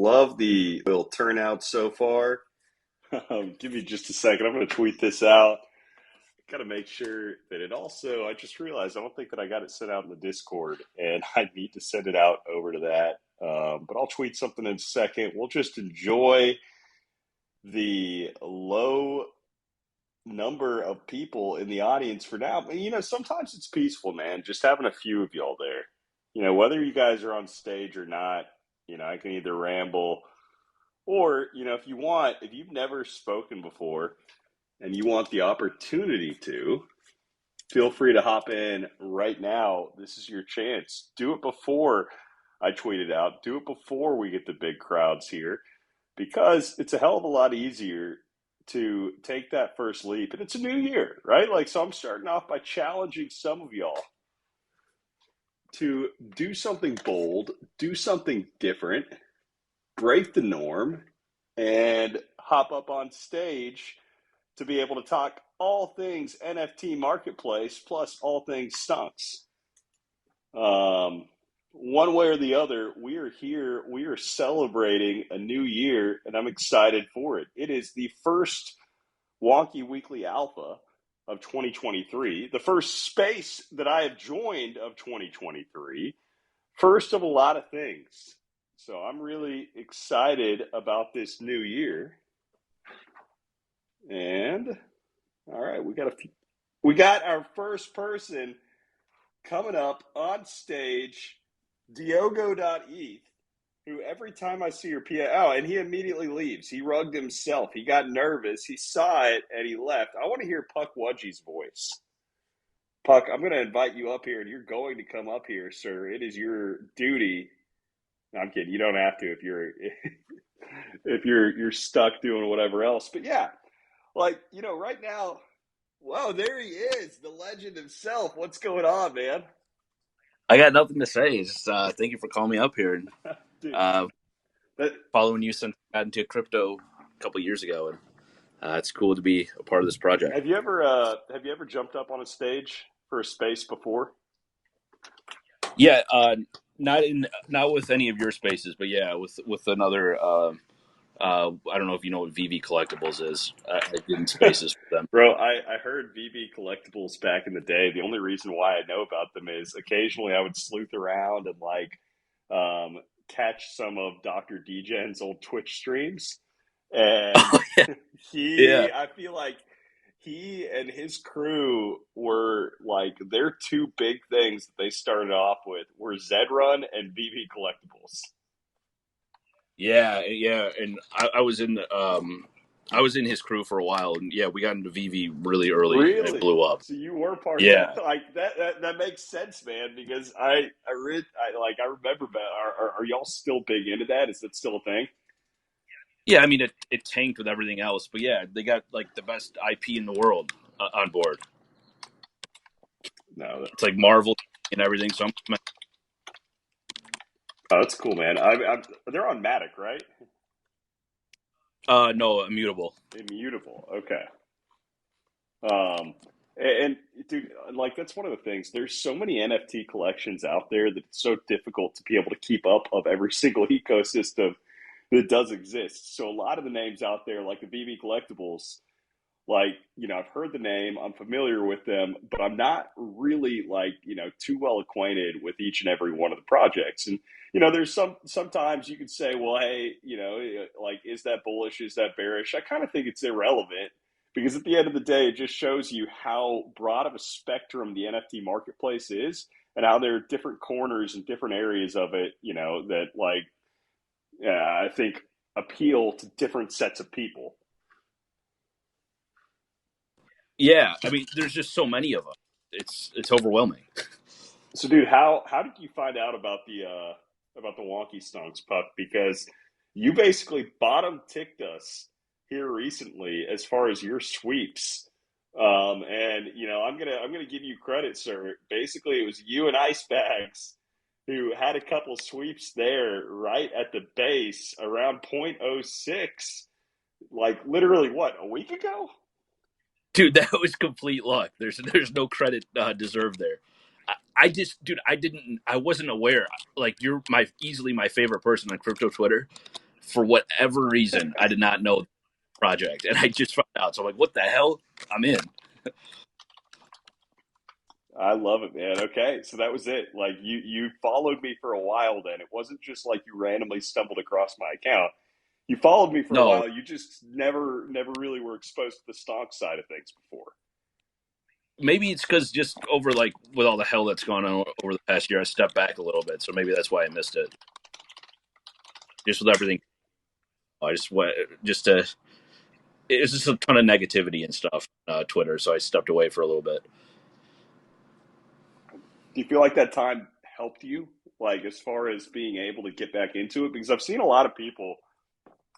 Love the little turnout so far. Give me just a second. I'm going to tweet this out. Got to make sure that it also, I just realized I don't think that I got it sent out in the Discord, and I need to send it out over to that. But I'll tweet something in a second. We'll just enjoy the low number of people in the audience for now. But, sometimes it's peaceful, man, just having a few of y'all there. Whether you guys are on stage or not, I can either ramble or, if you want, if you've never spoken before and you want the opportunity to, feel free to hop in right now. This is your chance. Do it before I tweet it out. Do it before we get the big crowds here, because it's a hell of a lot easier to take that first leap. And it's a new year, right? So I'm starting off by challenging some of y'all to do something bold, do something different, break the norm, and hop up on stage to be able to talk all things NFT marketplace plus all things stunks. One way or the other, we are here. We are celebrating a new year, and I'm excited for it. It is the first Wonky Weekly Alpha of 2023, the first space that I have joined of 2023, first of a lot of things. So I'm really excited about this new year. And all right, we got our first person coming up on stage, Diogo.eth, who every time I see your PA, and he immediately leaves. He rugged himself. He got nervous. He saw it, and he left. I want to hear Puck Wudgie's voice. Puck, I'm going to invite you up here, and you're going to come up here, sir. It is your duty. No, I'm kidding. You don't have to if you're stuck doing whatever else. But yeah, right now, whoa, there he is, the legend himself. What's going on, man? I got nothing to say. Just thank you for calling me up here. Dude, following you since I got into crypto a couple years ago, and it's cool to be a part of this project. Have you ever jumped up on a stage for a space before? Yeah, not with any of your spaces, but yeah, with another. I don't know if you know what VV Collectibles is. I did in spaces with them. Bro, I heard VV Collectibles back in the day. The only reason why I know about them is occasionally I would sleuth around and catch some of Dr. Degen's old Twitch streams. And I feel like he and his crew were their two big things that they started off with were Zedrun and VV Collectibles. Yeah, and I was in his crew for a while, and yeah, we got into VV really early. Really? And it blew up. So you were part of that. That makes sense, man. Because I remember. Are y'all still big into that? Is that still a thing? Yeah, I mean it tanked with everything else, but yeah, they got the best IP in the world on board. No, it's like Marvel and everything. So that's cool, man. They're on Matic, right? No, Immutable. Immutable, okay. And dude, that's one of the things. There's so many NFT collections out there that it's so difficult to be able to keep up of every single ecosystem that does exist. So a lot of the names out there, like the VV Collectibles, I've heard the name, I'm familiar with them, but I'm not really too well acquainted with each and every one of the projects. And there's sometimes you could say, well, hey, is that bullish? Is that bearish? I kind of think it's irrelevant, because at the end of the day, it just shows you how broad of a spectrum the NFT marketplace is, and how there are different corners and different areas of it, that I think appeal to different sets of people. Yeah, I mean, there's just so many of them. It's overwhelming. So, dude, how did you find out about the Wonky Stonks, Puck? Because you basically bottom ticked us here recently as far as your sweeps, and I'm gonna give you credit, sir. Basically, it was you and Icebags who had a couple sweeps there right at the base around 0.06, literally what, a week ago? Dude, that was complete luck. There's no credit deserved there. I wasn't aware. You're easily my favorite person on crypto Twitter, for whatever reason, I did not know the project, and I just found out. So I'm like, what the hell? I'm in. I love it, man. Okay, so that was it. Like you followed me for a while. Then it wasn't just like you randomly stumbled across my account. You followed me for a No, while. You just never really were exposed to the stock side of things before. maybe it's because just over like with all the hell that's gone on over the past year, I stepped back a little bit. So maybe that's why I missed it. Just with everything, I just went just to. It's just a ton of negativity and stuff on Twitter, so I stepped away for a little bit. Do you feel like that time helped you, like as far as being able to get back into it? Because I've seen a lot of people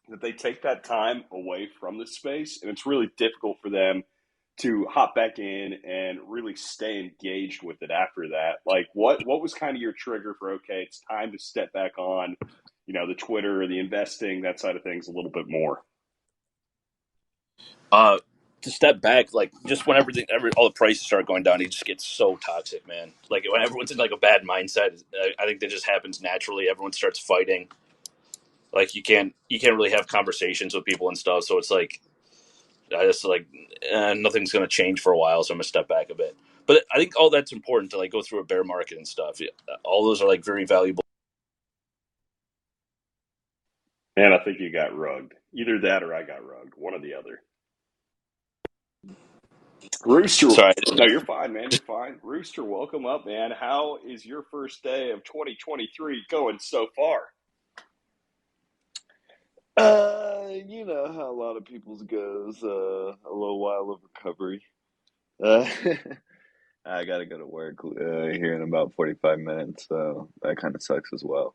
that they take that time away from the space, and it's really difficult for them to hop back in and really stay engaged with it after that. Like, what was kind of your trigger for okay, it's time to step back on, the Twitter, the investing, that side of things a little bit more? Uh, to step back, like just when all the prices start going down, it just gets so toxic, man. Like when everyone's in like a bad mindset, I think that just happens naturally. Everyone starts fighting. Like you can't really have conversations with people and stuff. So it's like I just like nothing's gonna change for a while, so I'm gonna step back a bit. But I think all that's important to like go through a bear market and stuff. Yeah, all those are like very valuable. Man, I think you got rugged. Either that or I got rugged. One or the other. Rooster, Sorry, no, you're fine, man. You're fine. Rooster, welcome up, man. How is your first day of 2023 going so far? You know how a lot of people's goes, a little while of recovery. Uh, I gotta go to work here in about 45 minutes, so that kind of sucks as well.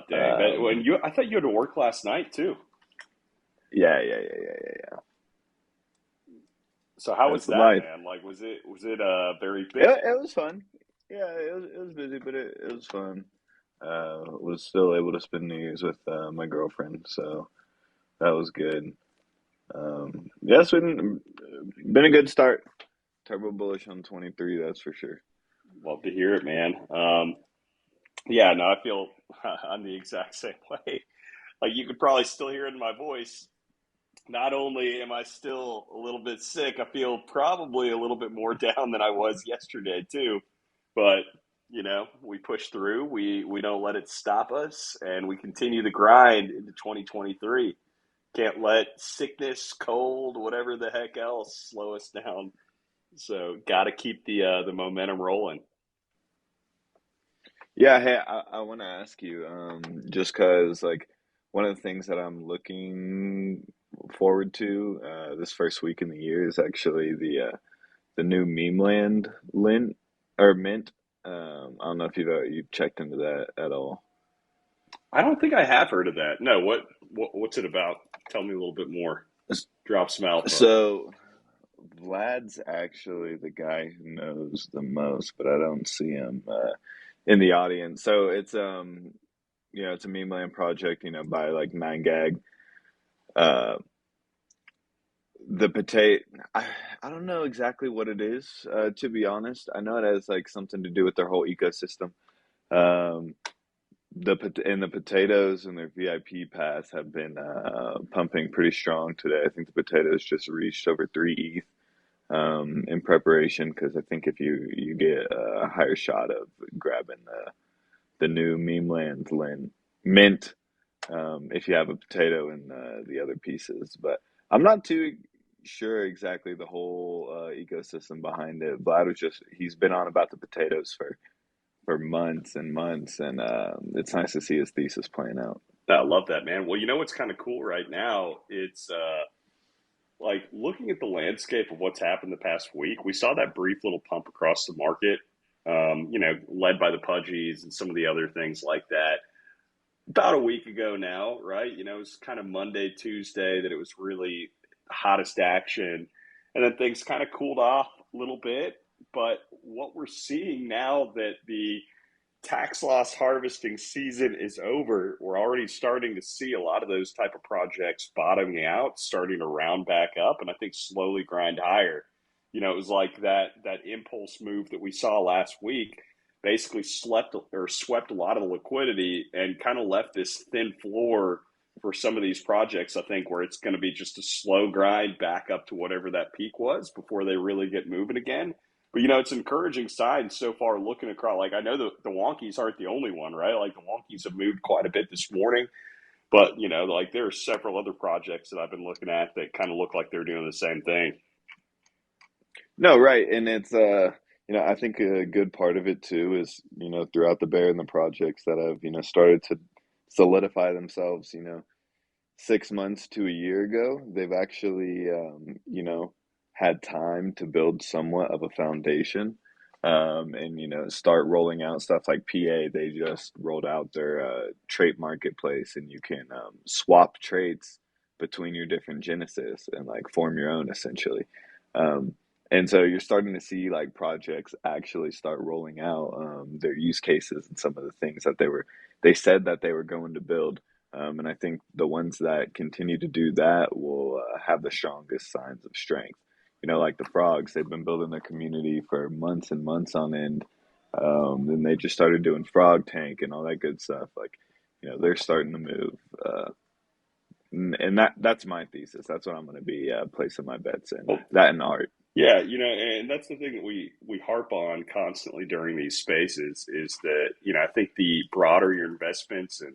Dang. That when Um, I thought you had to work last night too. yeah. So how was That's the that, life. man? Like, was it very big? It was fun. Yeah, it was busy, but it was fun. Was still able to spend New Year's with my girlfriend, so that was good. Yeah, it's been a good start. Turbo bullish on 23, that's for sure. Love to hear it, man. Yeah, no, I feel I'm the exact same way. Like you could probably still hear it in my voice. Not only am I still a little bit sick, I feel probably a little bit more down than I was yesterday too. But we push through. We don't let it stop us, and we continue the grind into 2023. Can't let sickness, cold, whatever the heck else slow us down. So, got to keep the momentum rolling. Yeah, hey, I want to ask you, just 'cause like one of the things that I'm looking forward to this first week in the year is actually the new meme land lint or mint. I don't know if you've checked into that at all. I don't think I have heard of that. No, what's it about? Tell me a little bit more. S- Drop some alpha. So Vlad's actually the guy who knows the most, but I don't see him in the audience. So it's a meme land project, by like 9gag. Uh, the potato, I don't know exactly what it is, to be honest. I know it has like something to do with their whole ecosystem. Um, the potatoes and their VIP pass have been pumping pretty strong today. I think the potatoes just reached over 3 ETH in preparation because I think if you get a higher shot of grabbing the new meme land mint, if you have a potato in the other pieces. But I'm not too sure exactly the whole ecosystem behind it. He's been on about the potatoes for months and months, and it's nice to see his thesis playing out. I love that, man. Well, you know what's kind of cool right now? It's like looking at the landscape of what's happened the past week. We saw that brief little pump across the market, led by the pudgies and some of the other things like that. About a week ago now, right? It was kind of Monday, Tuesday that it was really hottest action. And then things kind of cooled off a little bit. But what we're seeing now that the tax loss harvesting season is over, we're already starting to see a lot of those type of projects bottoming out, starting to round back up, and I think slowly grind higher. It was like that impulse move that we saw last week basically slept or swept a lot of the liquidity and kind of left this thin floor for some of these projects, I think, where it's going to be just a slow grind back up to whatever that peak was before they really get moving again. But, it's encouraging signs so far looking across. Like, I know the Wonkies aren't the only one, right? Like, the Wonkies have moved quite a bit this morning. But, like, there are several other projects that I've been looking at that kind of look like they're doing the same thing. No, right. And it's I think a good part of it too is, throughout the bear and the projects that have, started to solidify themselves, 6 months to a year ago, they've actually had time to build somewhat of a foundation. And start rolling out stuff like PA. They just rolled out their trait marketplace, and you can swap traits between your different genesis and like form your own essentially. Um, and so you're starting to see like projects actually start rolling out their use cases and some of the things that they said that they were going to build. And I think the ones that continue to do that will have the strongest signs of strength. Like the frogs, they've been building their community for months and months on end. Then they just started doing frog tank and all that good stuff. Like, they're starting to move. And that's my thesis. That's what I'm going to be placing my bets in. Well, That and art. yeah, and that's the thing that we harp on constantly during these spaces is that, I think the broader your investments and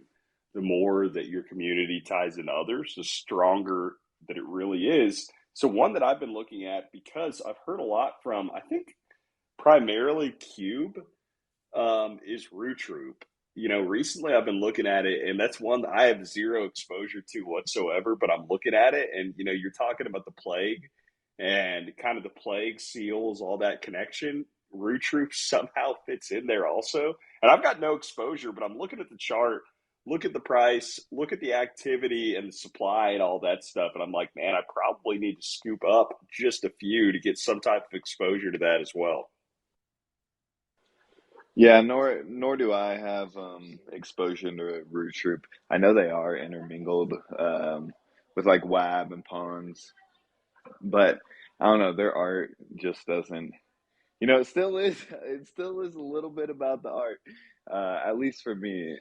the more that your community ties in others, the stronger that it really is. So one that I've been looking at because I've heard a lot from, I think, primarily Cube, is Root Troop. Recently I've been looking at it, and that's one that I have zero exposure to whatsoever, but I'm looking at it, and you're talking about the plague and kind of the plague seals, all that connection. Root Troop somehow fits in there also. And I've got no exposure, but I'm looking at the chart, look at the price, look at the activity and the supply and all that stuff. And I'm like, man, I probably need to scoop up just a few to get some type of exposure to that as well. Yeah, nor do I have exposure to Root Troop. I know they are intermingled with like WAB and Pawns, but I don't know, their art just doesn't. It still is. It still is a little bit about the art, at least for me.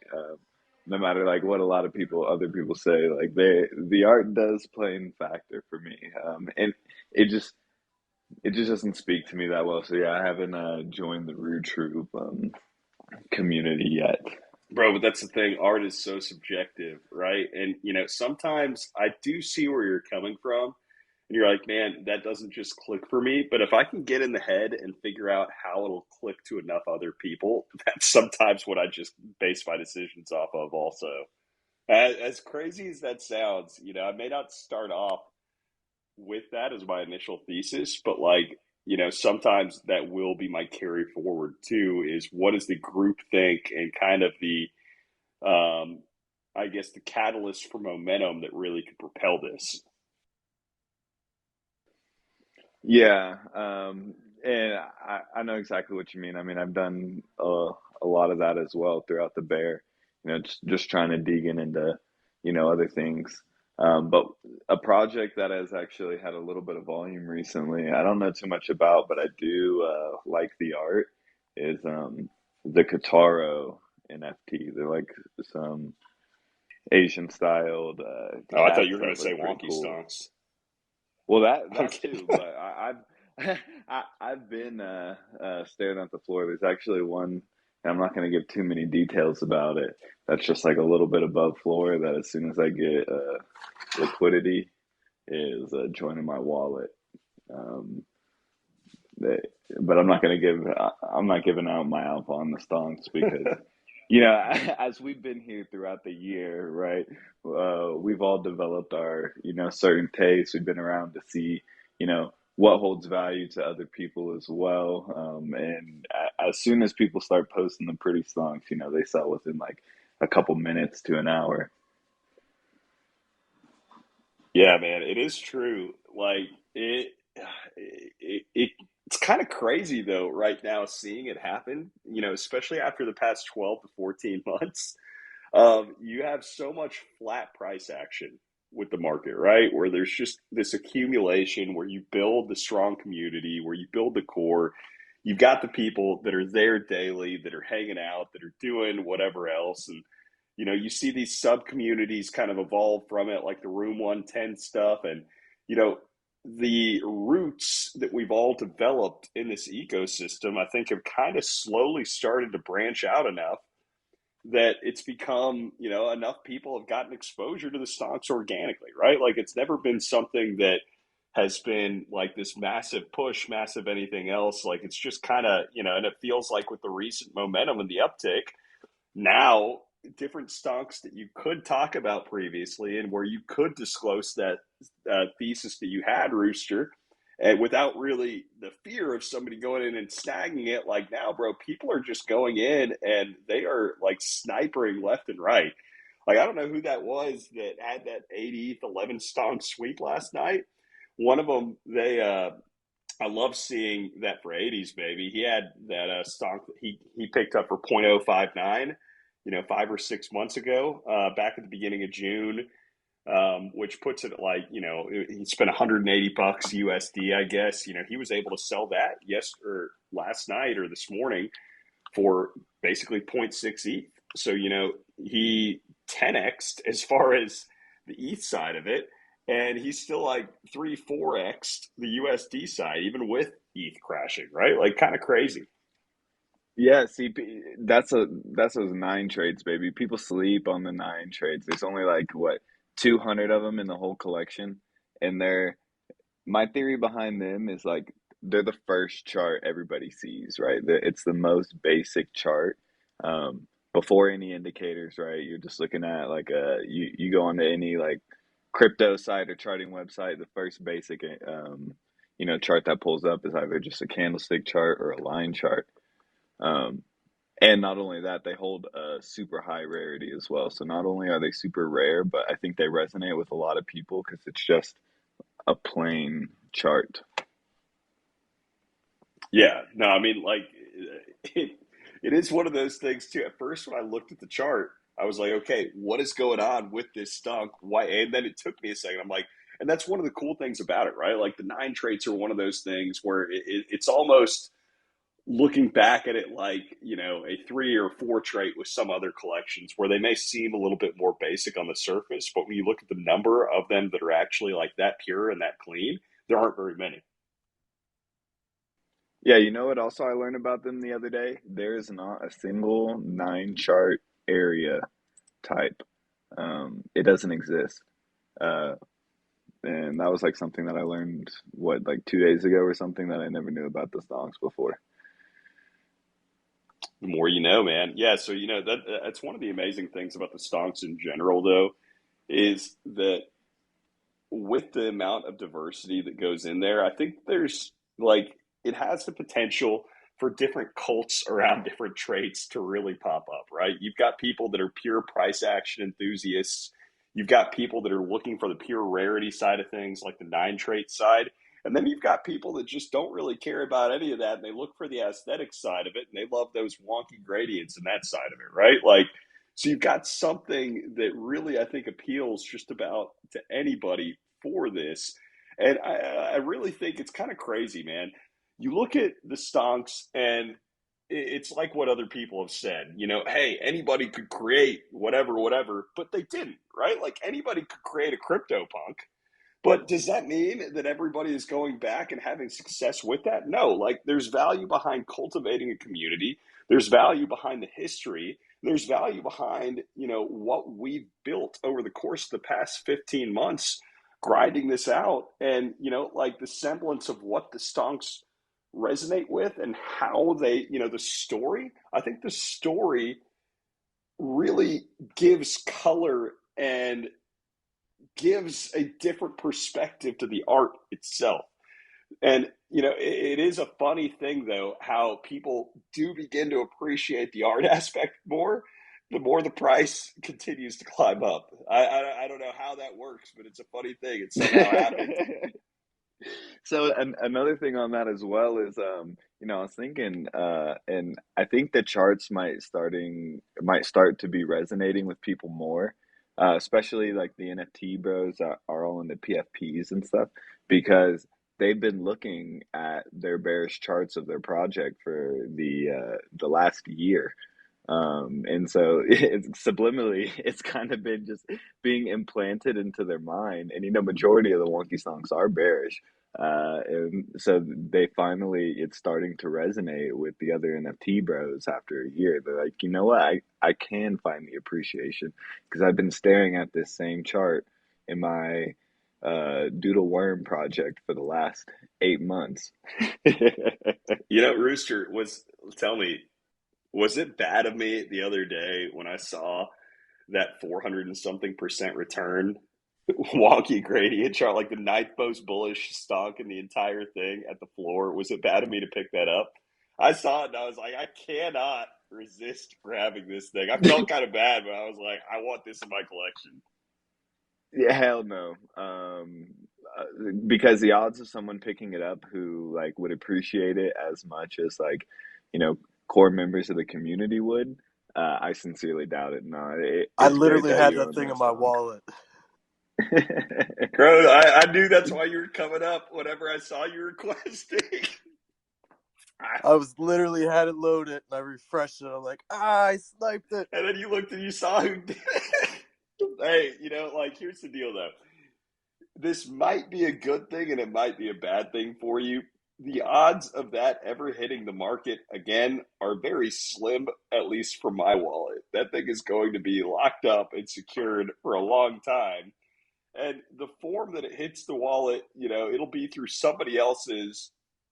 No matter like what a lot of other people say, like the art does play in factor for me, and it just it just doesn't speak to me that well. So yeah, I haven't joined the Rude Troop community yet. Bro, but that's the thing. Art is so subjective, right? And, sometimes I do see where you're coming from. And you're like, man, that doesn't just click for me. But if I can get in the head and figure out how it'll click to enough other people, that's sometimes what I just base my decisions off of, also. As crazy as that sounds, I may not start off with that as my initial thesis, but like, sometimes that will be my carry forward too, is what does the group think and kind of the, um, I guess, the catalyst for momentum that really could propel this. Yeah, and I know exactly what you mean. I mean, I've done a lot of that as well throughout the bear. Just trying to dig into other things. But a project that has actually had a little bit of volume recently, I don't know too much about, but I do like the art. Is the Kataro NFT? They're like some Asian styled Oh, I thought you cats were going that to say look pretty Wonky cool. Stonks. Well, that Okay. too, but I've been staring at the floor. There's actually one, and I'm not going to give too many details about it. That's just like a little bit above floor. That as soon as I get liquidity, is joining my wallet. Um, they, but I'm not going to give. I'm not giving out my alpha on the stonks because as we've been here throughout the year, right? We've all developed our, certain tastes. We've been around to see, what holds value to other people as well. And as soon as people start posting the pretty songs, they sell within like a couple minutes to an hour. Yeah, man, it is true. Like it's kind of crazy though right now seeing it happen, especially after the past 12 to 14 months. You have so much flat price action with the market, right? Where there's just this accumulation where you build the strong community, where you build the core. You've got the people that are there daily, that are hanging out, that are doing whatever else. And you see these sub communities kind of evolve from it, like the Room 110 stuff. And, the roots that we've all developed in this ecosystem, I think, have kind of slowly started to branch out enough that it's become, enough people have gotten exposure to the stocks organically, right? Like it's never been something that has been like this massive push, massive anything else. Like it's just kind of, and it feels like with the recent momentum and the uptick, now different stocks that you could talk about previously and where you could disclose that thesis that you had, Rooster, and without really the fear of somebody going in and snagging it. Like now, bro, people are just going in and they are like snipering left and right. Like I don't know who that was that had that 80th 11 stonk sweep last night. One of them, I love seeing that for 80s, baby. He had that stonk that he picked up for 0.059, 5 or 6 months ago, back at the beginning of June, which puts it at like, he spent 180 bucks USD, I guess. He was able to sell that last night or this morning for basically zero point 0.6 ETH. So, he 10x'd as far as the ETH side of it. And he's still like 3-4x the USD side, even with ETH crashing, right? Like kind of crazy. Yeah, see, that's those nine trades, baby. People sleep on the nine trades. There's only like what 200 of them in the whole collection, and my theory behind them is like they're the first chart everybody sees, right? It's the most basic chart, before any indicators, right? You're just looking at like you go onto any like crypto site or charting website, the first basic chart that pulls up is either just a candlestick chart or a line chart. Um, and not only that, they hold a super high rarity as well. So not only are they super rare, but I think they resonate with a lot of people because it's just a plain chart. Yeah, no, I mean, like, it is one of those things too. At first, when I looked at the chart, I was like, okay, what is going on with this stock? Why? And then it took me a second. I'm like, and that's one of the cool things about it, right? Like the nine traits are one of those things where it's almost looking back at it like, a 3 or 4 trait with some other collections where they may seem a little bit more basic on the surface, but when you look at the number of them that are actually like that pure and that clean, there aren't very many. Yeah, you know what also I learned about them the other day? There is not a single nine chart area type. It doesn't exist. Uh, and that was like something that I learned, what, like 2 days ago or something that I never knew about the songs before. The more you know, man. Yeah, so that's one of the amazing things about the stonks in general, though, is that with the amount of diversity that goes in there, I think there's like it has the potential for different cults around different traits to really pop up, right? You've got people that are pure price action enthusiasts. You've got people that are looking for the pure rarity side of things, like the nine trait side. And then you've got people that just don't really care about any of that. And they look for the aesthetic side of it and they love those wonky gradients and that side of it, right? Like, so you've got something that really, I think, appeals just about to anybody for this. And I really think it's kind of crazy, man. You look at the stonks and it's like what other people have said, hey, anybody could create whatever, whatever, but they didn't, right? Like anybody could create a crypto punk. But does that mean that everybody is going back and having success with that? No, like there's value behind cultivating a community. There's value behind the history. There's value behind, what we've built over the course of the past 15 months, grinding this out. And, like the semblance of what the stonks resonate with and how they, the story. I think the story really gives color and gives a different perspective to the art itself. And, it is a funny thing, though, how people do begin to appreciate the art aspect more, the more the price continues to climb up. I don't know how that works, but it's a funny thing. It somehow happens. So another thing on that as well is, I was thinking, and I think the charts might start to be resonating with people more, especially like the NFT bros are all in the PFPs and stuff because they've been looking at their bearish charts of their project for the last year. And so it's subliminally, it's kind of been just being implanted into their mind. And, majority of the Wonky Stonks are bearish. And so they finally, it's starting to resonate with the other NFT bros after a year. They're like, you know what? I can find the appreciation because I've been staring at this same chart in my Doodle Worm project for the last 8 months. Rooster, tell me, was it bad of me the other day when I saw that 400 and something percent return wonky gradient chart, like the ninth most bullish stock in the entire thing at the floor? Was it bad of me to pick that up? I saw it and I was like, I cannot resist grabbing this thing. I felt kind of bad, but I was like, I want this in my collection. Yeah, hell no. Because the odds of someone picking it up who like would appreciate it as much as like, you know, core members of the community would, I sincerely doubt it. No, I it's great literally that had you that own thing their in my stock. wallet. Bro, I knew that's why you were coming up whenever I saw you requesting. I was literally had it loaded and I refreshed it. I'm like, I sniped it. And then you looked and you saw who did it. Hey, here's the deal though. This might be a good thing and it might be a bad thing for you. The odds of that ever hitting the market again are very slim, at least for my wallet. That thing is going to be locked up and secured for a long time. And the form that it hits the wallet, it'll be through somebody else's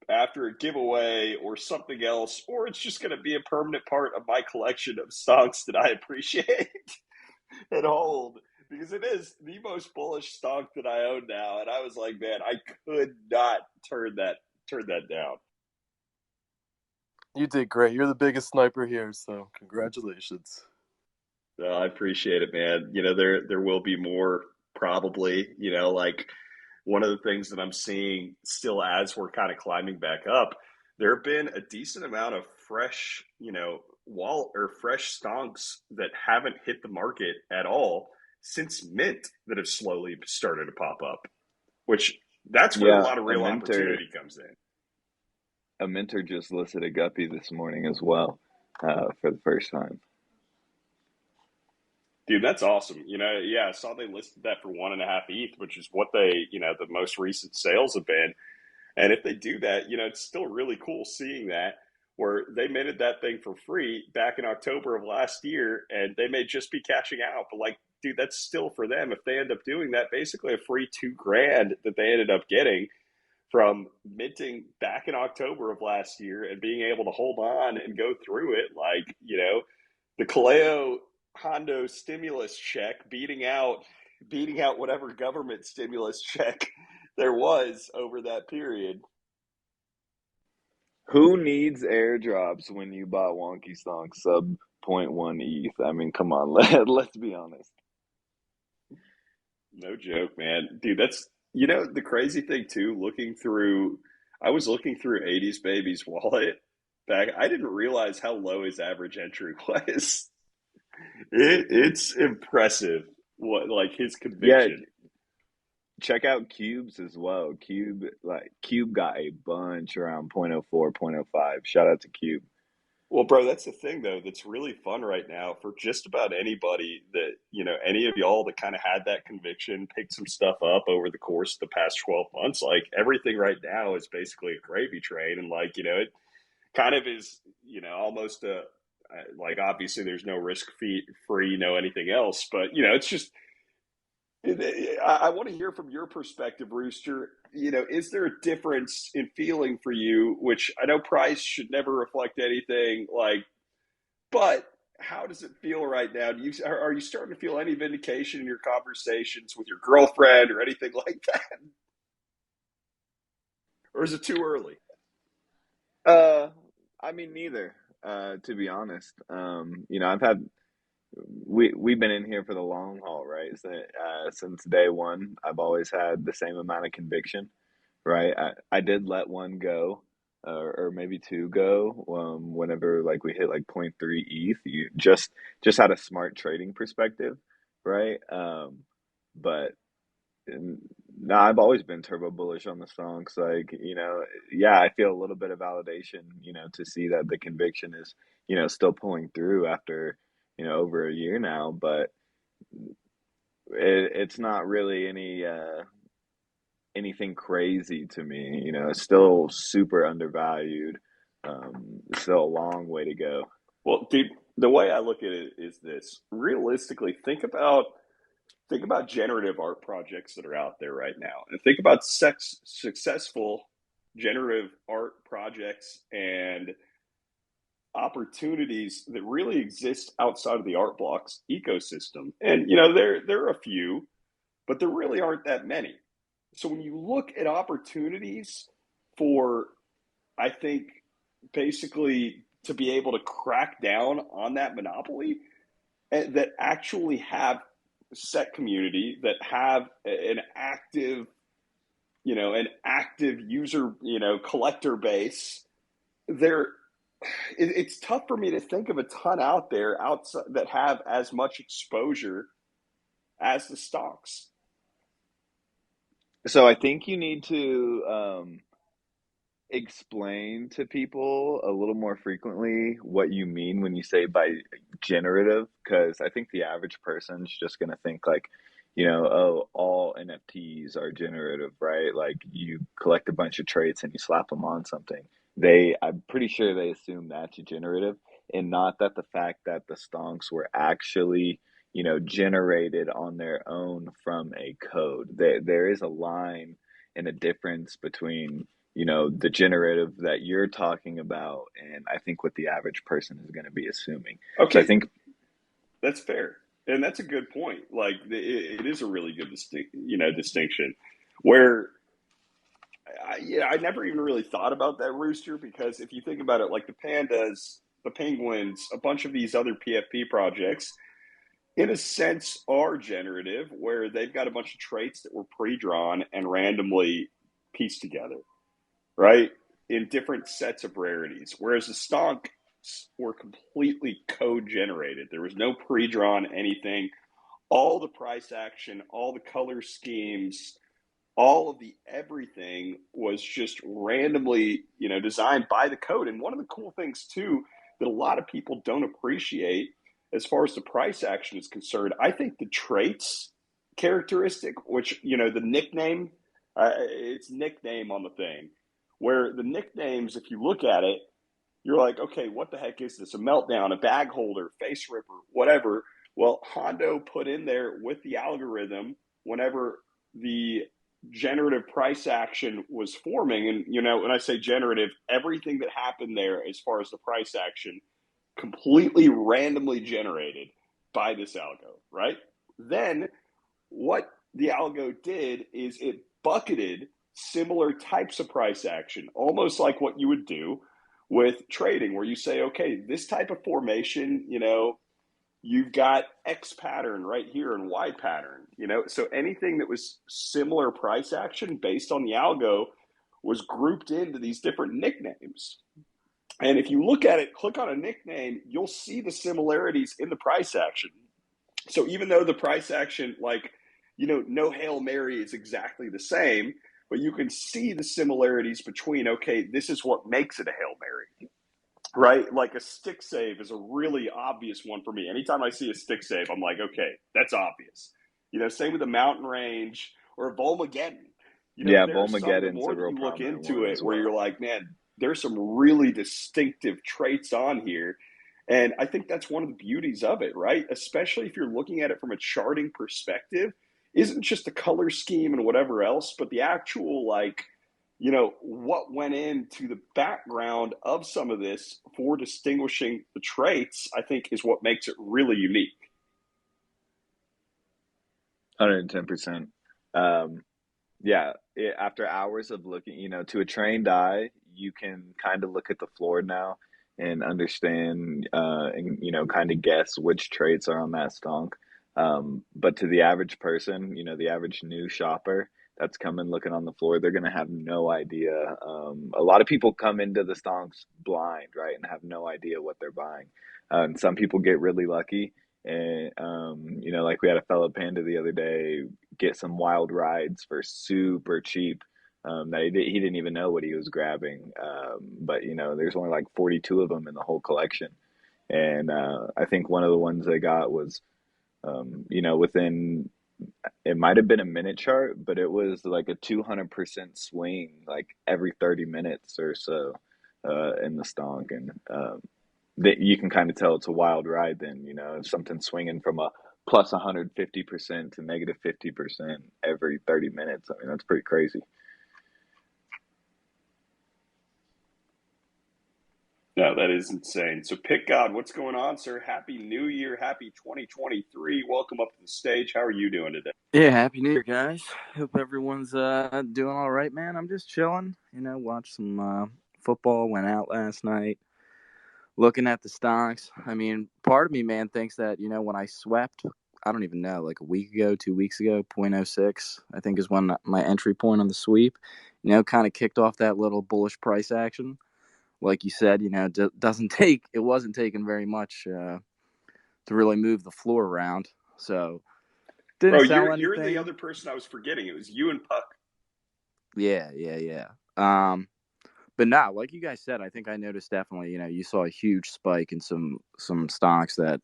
after a giveaway or something else, or it's just going to be a permanent part of my collection of stocks that I appreciate and hold, because it is the most bullish stock that I own now. And I was like, man, I could not turn that down. You did great. You're the biggest sniper here, so congratulations. I appreciate it, man. There will be more probably, like one of the things that I'm seeing still as we're kind of climbing back up, there have been a decent amount of fresh, fresh stonks that haven't hit the market at all since mint that have slowly started to pop up, which that's where a Yeah, lot of real opportunity comes in. a mentor just listed a guppy this morning as well, for the first time. Dude, that's awesome. Yeah, I saw they listed that for 1.5 ETH, which is what they, the most recent sales have been. And if they do that, it's still really cool seeing that where they minted that thing for free back in October of last year and they may just be cashing out. But like, dude, that's still for them. If they end up doing that, basically a free $2,000 that they ended up getting from minting back in October of last year and being able to hold on and go through it. Like, the Kaleo Hondo stimulus check beating out whatever government stimulus check there was over that period. Who needs airdrops when you bought Wonky Stonk sub 0.1 ETH? I mean, come on, let's be honest. No joke, man. Dude, that's the crazy thing too, I was looking through 80s Baby's wallet back. I didn't realize how low his average entry was. It's impressive what like his Yeah, conviction. check out Cubes as well. Cube got a bunch around 0.04, 0.05. Shout out to Cube. Well, bro, that's the thing though that's really fun right now for just about anybody that, any of y'all that kind of had that conviction, picked some stuff up over the course of the past 12 months. Like everything right now is basically a gravy train. And like, it kind of is, almost like obviously there's no risk free, no anything else, but it's just, I want to hear from your perspective, Rooster. Is there a difference in feeling for you, which I know price should never reflect anything, like, but how does it feel right now? Are you starting to feel any vindication in your conversations with your girlfriend or anything like that? Or is it too early? Uh, I mean, neither. To be honest, we've been in here for the long haul, right? So, since day one, I've always had the same amount of conviction, right? I did let one go, or maybe two go, whenever like we hit like point 0.3 ETH. You just had a smart trading perspective, right? But No, I've always been turbo bullish on the stonks. Like, yeah, I feel a little bit of validation, to see that the conviction is, still pulling through after, over a year now. But it's not really anything crazy to me. It's still super undervalued. It's still a long way to go. Well, dude, the way I look at it is this. Realistically, think about generative art projects that are out there right now, and think about successful generative art projects and opportunities that really exist outside of the art blocks ecosystem. And there are a few, but there really aren't that many. So when you look at opportunities for, I think, basically to be able to crack down on that monopoly, that actually have set community, that have an active user, collector base, there it's tough for me to think of a ton out there outside that have as much exposure as the stocks. So I think you need to explain to people a little more frequently what you mean when you say by generative, because I think the average person's just going to think like, oh, all NFTs are generative, right? Like you collect a bunch of traits and you slap them on something. I'm pretty sure they assume that's generative, and not that the fact that the stonks were actually, generated on their own from a code. There is a line and a difference between, the generative that you're talking about, and I think what the average person is going to be assuming. So I Okay, think, that's fair, and that's a good point. Like it is a really good distinction. Where I never even really thought about that, Rooster, because if you think about it, like the pandas, the penguins, a bunch of these other PFP projects, in a sense, are generative, where they've got a bunch of traits that were pre-drawn and randomly pieced together, right? In different sets of rarities. Whereas the stonks were completely code generated. There was no pre-drawn anything. All the price action, all the color schemes, all of the everything was just randomly, designed by the code. And one of the cool things too that a lot of people don't appreciate as far as the price action is concerned, I think the traits characteristic, which, the nickname, it's nickname on the thing, where the nicknames, if you look at it, you're like, okay, what the heck is this? A meltdown, a bag holder, face ripper, whatever. Well, Hondo put in there with the algorithm whenever the generative price action was forming. And, when I say generative, everything that happened there as far as the price action completely randomly generated by this algo, right? Then what the algo did is it bucketed similar types of price action, almost like what you would do with trading, where you say, okay, this type of formation, you've got X pattern right here and Y pattern, so anything that was similar price action based on the algo was grouped into these different nicknames. And if you look at it, click on a nickname, you'll see the similarities in the price action. So even though the price action, like, no Hail Mary is exactly the same, but you can see the similarities between, okay, this is what makes it a Hail Mary, right? Like a stick save is a really obvious one for me. Anytime I see a stick save, I'm like, okay, that's obvious. Same with the mountain range or Volmageddon. yeah, There are some, the Volmageddon's a more that real you look prominent into one it, as where you're well. like, man, there's some really distinctive traits on here. And I think that's one of the beauties of it, right? Especially if you're looking at it from a charting perspective, isn't just the color scheme and whatever else, but the actual, like, what went into the background of some of this for distinguishing the traits, I think is what makes it really unique. 110%. Um, yeah, after hours of looking, to a trained eye, you can kind of look at the floor now and understand, and kind of guess which traits are on that stonk. But to the average person, the average new shopper that's coming looking on the floor, they're gonna have no idea. A lot of people come into the stonks blind, right, and have no idea what they're buying. And some people get really lucky And like we had a fellow panda the other day get some wild rides for super cheap. That he didn't even know what he was grabbing. But there's only like 42 of them in the whole collection, and I think one of the ones they got was within, it might have been a minute chart, but it was like a 200% swing, like every 30 minutes or so, in the stonk. And that you can kind of tell it's a wild ride then, if something's swinging from a plus 150% to negative 50% every 30 minutes. I mean, that's pretty crazy. No, that is insane. So, Pick God, what's going on, sir? Happy New Year. Happy 2023. Welcome up to the stage. How are you doing today? Yeah, happy New Year, guys. Hope everyone's doing all right, man. I'm just chilling. Watched some football. Went out last night, looking at the stocks. I mean, part of me, man, thinks that when I swept, I don't even know, like a week ago, 2 weeks ago, 0.06, I think is when my entry point on the sweep. Kind of kicked off that little bullish price action. Like you said, it wasn't taking very much to really move the floor around. So didn't Bro, sell you're the anything. other person I was forgetting. It was you and Puck. Yeah. But no, like you guys said, I think I noticed definitely, you saw a huge spike in some stocks that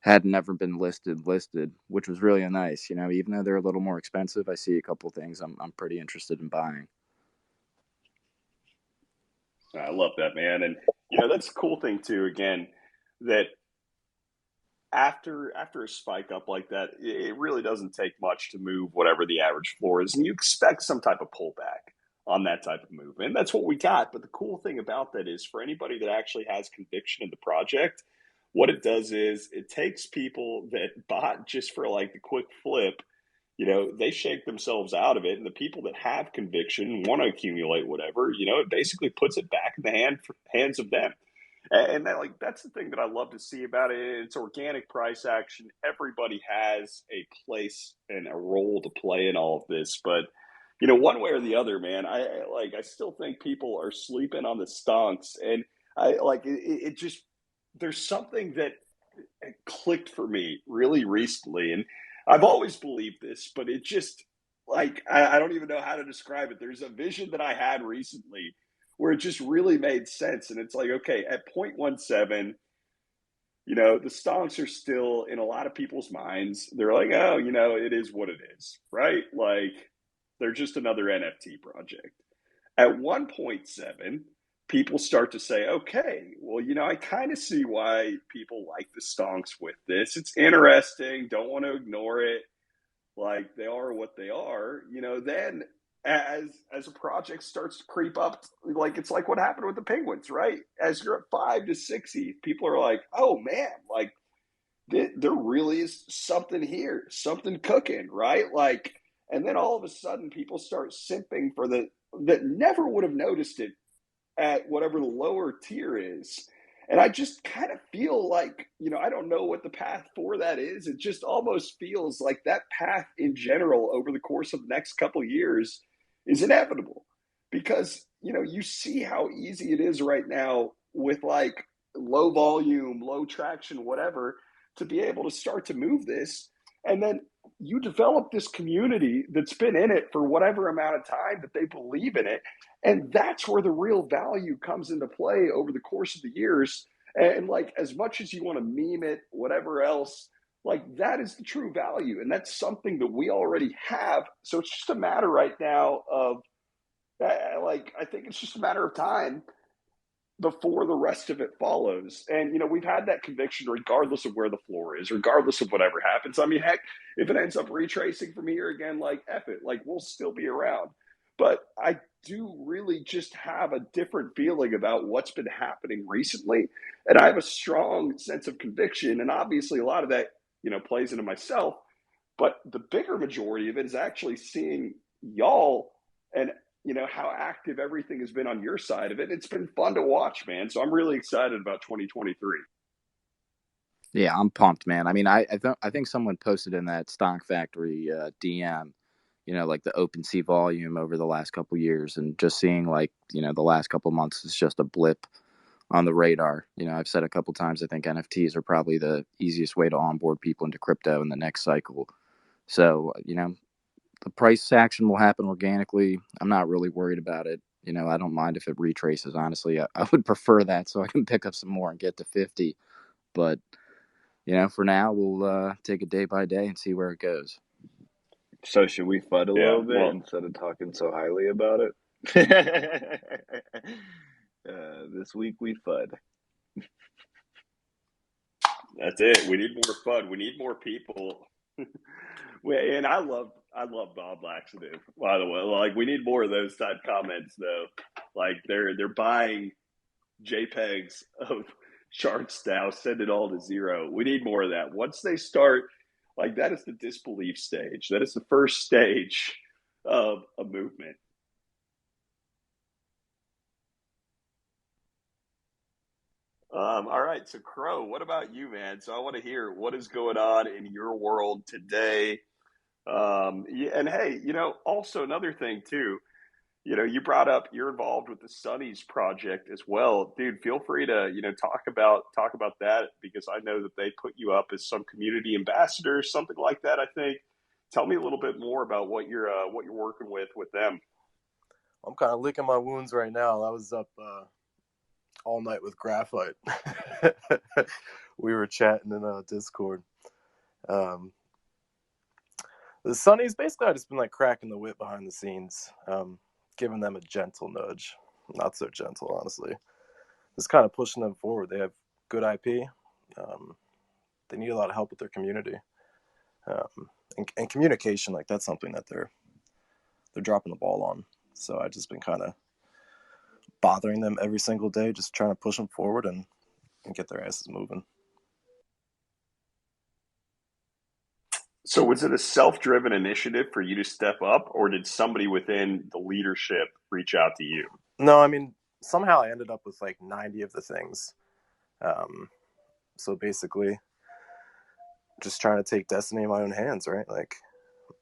had never been listed, which was really nice. Even though they're a little more expensive, I see a couple things I'm pretty interested in buying. I love that, man. And, that's the cool thing, too, again, that after a spike up like that, it really doesn't take much to move whatever the average floor is. And you expect some type of pullback on that type of move. And that's what we got. But the cool thing about that is for anybody that actually has conviction in the project, what it does is it takes people that bought just for like the quick flip, they shake themselves out of it. And the people that have conviction want to accumulate whatever, it basically puts it back in the hands of them. And that's the thing that I love to see about it. It's organic price action. Everybody has a place and a role to play in all of this, but one way or the other, man, I still think people are sleeping on the stonks, and I like it just there's something that clicked for me really recently, and I've always believed this, but it just I don't even know how to describe it. There's a vision that I had recently where it just really made sense, and it's like, okay, at 0.17, the stonks are still in a lot of people's minds. They're like, oh, it is what it is, right? Like they're just another NFT project. At 1.7, people start to say, okay, well, I kind of see why people like the stonks with this. It's interesting. Don't want to ignore it. Like they are what they are. Then as a project starts to creep up, like it's like what happened with the penguins, right? As you're at 5 to 60, people are like, oh man, like there really is something here, something cooking, right? Like, and then all of a sudden people start simping for that never would have noticed it at whatever the lower tier is. And I just kind of feel like, I don't know what the path for that is. It just almost feels like that path in general over the course of the next couple of years is inevitable because, you see how easy it is right now with like low volume, low traction, whatever, to be able to start to move this. And then you develop this community that's been in it for whatever amount of time that they believe in it. And that's where the real value comes into play over the course of the years. And like, as much as you want to meme it, whatever else, like that is the true value. And that's something that we already have. So it's just a matter right now of I think it's just a matter of time before the rest of it follows. And, we've had that conviction regardless of where the floor is, regardless of whatever happens. I mean, heck, if it ends up retracing from here again, like, F it, like, we'll still be around. But I do really just have a different feeling about what's been happening recently. And I have a strong sense of conviction. And obviously, a lot of that, plays into myself. But the bigger majority of it is actually seeing y'all and how active everything has been on your side of it. It's been fun to watch, man. So I'm really excited about 2023. Yeah, I'm pumped, man. I mean, I think someone posted in that Stock Factory DM, like the OpenSea volume over the last couple years, and just seeing like the last couple months is just a blip on the radar. I've said a couple times, I think NFTs are probably the easiest way to onboard people into crypto in the next cycle. So, the price action will happen organically. I'm not really worried about it. I don't mind if it retraces, honestly. I would prefer that so I can pick up some more and get to 50. But, for now, we'll take it day by day and see where it goes. So should we FUD a Yeah, little bit well, instead of talking so highly about it? This week we FUD. that's it. We need more fun. We need more people. And I love Bob Laxative, by the way. Like, we need more of those type comments though. Like, they're buying JPEGs of charts now, send it all to zero. We need more of that. Once they start, like, that is the disbelief stage. That is the first stage of a movement. All right, so Crow, what about you, man? So I want to hear what is going on in your world today. Yeah, and hey, also another thing too. You brought up you're involved with the Sunnies project as well, dude. Feel free to talk about that, because I know that they put you up as some community ambassador, something like that. I think. Tell me a little bit more about what you're working with them. I'm kind of licking my wounds right now. I was up all night with Graphite. We were chatting in Discord. The Sunnies, basically, I just been like cracking the whip behind the scenes, giving them a gentle nudge. Not so gentle, honestly. Just kind of pushing them forward. They have good IP. They need a lot of help with their community. And communication, like, that's something that they're dropping the ball on. So I've just been kind of bothering them every single day, just trying to push them forward and get their asses moving. So was it a self-driven initiative for you to step up, or did somebody within the leadership reach out to you? No, I mean, somehow I ended up with like 90 of the things. So basically, just trying to take destiny in my own hands, right? Like,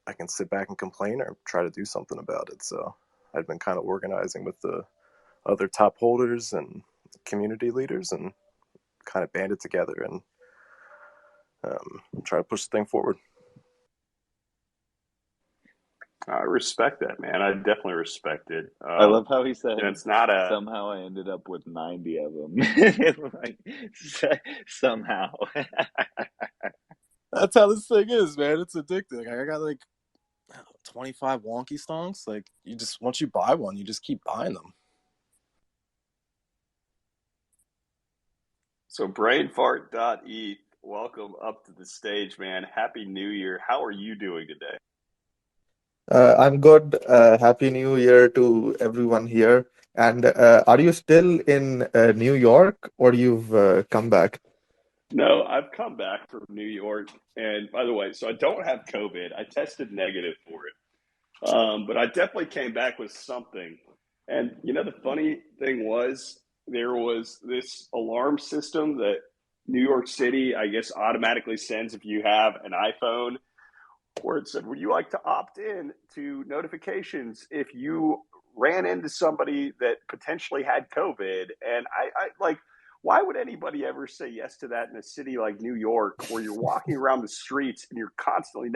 I can sit back and complain or try to do something about it. So I've been kind of organizing with the other top holders and community leaders and kind of band it together and try to push the thing forward. I respect that, man. I definitely respect it. I love how he said, it's not a... somehow I ended up with 90 of them. Like, somehow. That's how this thing is, man. It's addicting. I got like 25 Wonky Stonks. Like, once you buy one, you just keep buying them. So brainfart.eth, welcome up to the stage, man. Happy New Year. How are you doing today? I'm good. Happy New Year to everyone here. And are you still in New York, or you've come back? No, I've come back from New York. And by the way, so I don't have COVID. I tested negative for it. But I definitely came back with something. And the funny thing was, there was this alarm system that New York City, I guess, automatically sends if you have an iPhone, where it said, would you like to opt in to notifications if you ran into somebody that potentially had COVID? And I like, why would anybody ever say yes to that in a city like New York, where you're walking around the streets and you're constantly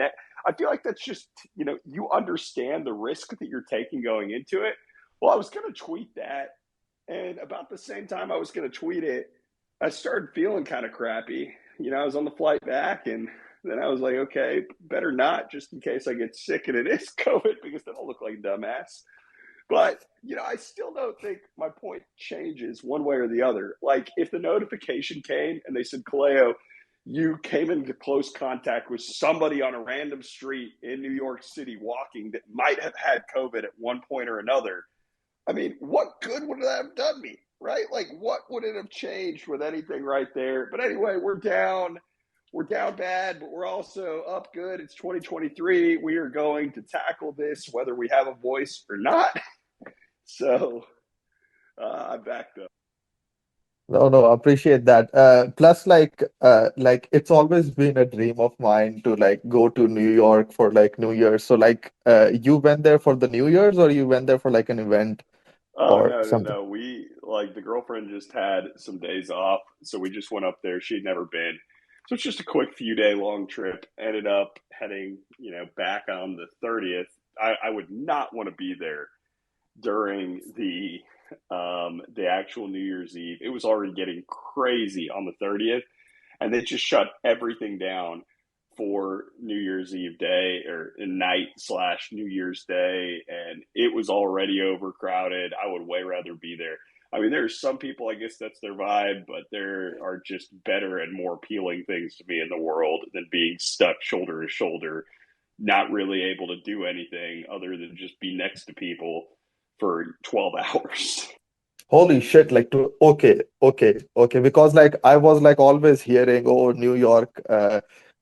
I feel like that's just, you understand the risk that you're taking going into it. Well, I was going to tweet that. And about the same time I was going to tweet it, I started feeling kind of crappy. I was on the flight back, and then I was like, okay, better not, just in case I get sick and it is COVID, because then I'll look like a dumbass. But, I still don't think my point changes one way or the other. Like, if the notification came and they said, Kaleo, you came into close contact with somebody on a random street in New York City walking that might have had COVID at one point or another, I mean, what good would that have done me, right? Like, what would it have changed with anything right there? But anyway, we're down bad, but we're also up good. It's 2023. We are going to tackle this whether we have a voice or not. So I'm back up. No, I appreciate that. Plus, like it's always been a dream of mine to like go to New York for like New Year's. So like, you went there for the New Year's, or you went there for like an event Oh, or no. something? like the girlfriend just had some days off, so we just went up there. She had never been. So it's just a quick few day long trip. Ended up heading, back on the 30th. I would not want to be there during the actual New Year's Eve. It was already getting crazy on the 30th, and they just shut everything down for New Year's Eve day or night slash New Year's Day, and it was already overcrowded. I would way rather be there. I mean, there's some people, I guess that's their vibe, but there are just better and more appealing things to me in the world than being stuck shoulder to shoulder, not really able to do anything other than just be next to people for 12 hours. Holy shit, like okay. Because like I was like always hearing, oh, New York,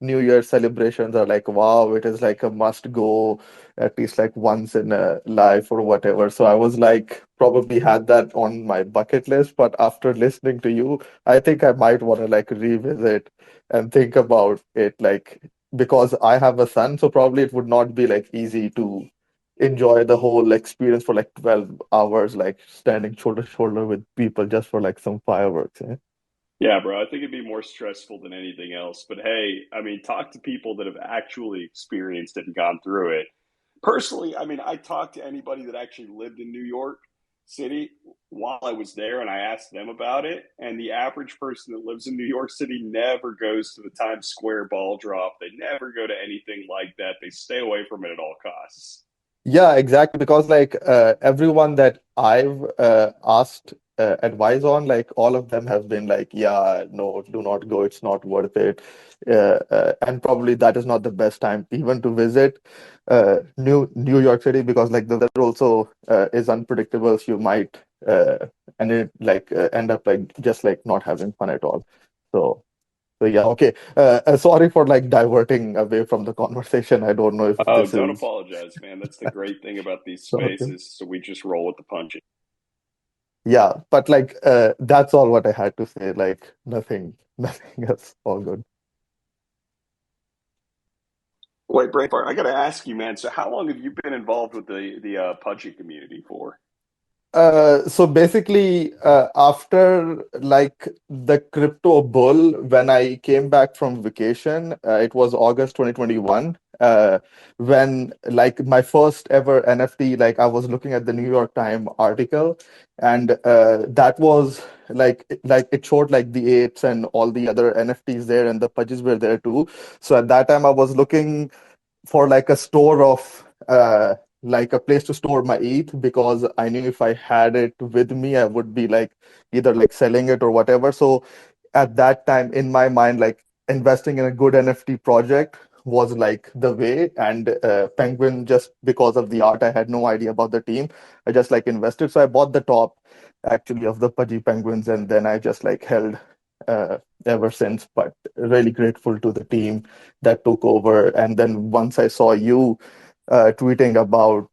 New Year celebrations are like, wow, it is like a must go at least like once in a life or whatever. So I was like, probably had that on my bucket list. But after listening to you, I think I might want to like revisit and think about it, like, because I have a son, so probably it would not be like easy to enjoy the whole experience for like 12 hours, like standing shoulder to shoulder with people just for like some fireworks. Eh? Yeah, bro, I think it'd be more stressful than anything else. But hey, I mean, talk to people that have actually experienced it and gone through it. Personally, I mean, I talked to anybody that actually lived in New York City while I was there and I asked them about it. And the average person that lives in New York City never goes to the Times Square ball drop. They never go to anything like that. They stay away from it at all costs. Yeah, exactly. Because like everyone that I've asked advice on, like all of them have been like, yeah, no, do not go. It's not worth it. And probably that is not the best time even to visit New York City because like the weather also is unpredictable. So you might and it like end up like just like not having fun at all. So. So yeah, okay. Sorry for like diverting away from the conversation. I don't know if Oh, this don't is apologize, man. That's the great thing about these okay. spaces. So we just roll with the punches. Yeah, but like that's all what I had to say. Like nothing, nothing else. All good. Wait, Braveheart, I got to ask you, man. So, how long have you been involved with the pudgy community for? So basically, after like the crypto bull, when I came back from vacation, it was August 2021, when like my first ever NFT, like I was looking at the New York Times article, and that was like it showed like the apes and all the other NFTs there, and the pudges were there too. So at that time, I was looking for like a store of like a place to store my ETH because I knew if I had it with me, I would be like either like selling it or whatever. So at that time, in my mind, like investing in a good NFT project was like the way. And Penguin, just because of the art, I had no idea about the team. I just like invested. So I bought the top actually of the Pudgy Penguins, and then I just like held uh, ever since. But really grateful to the team that took over. And then once I saw you tweeting about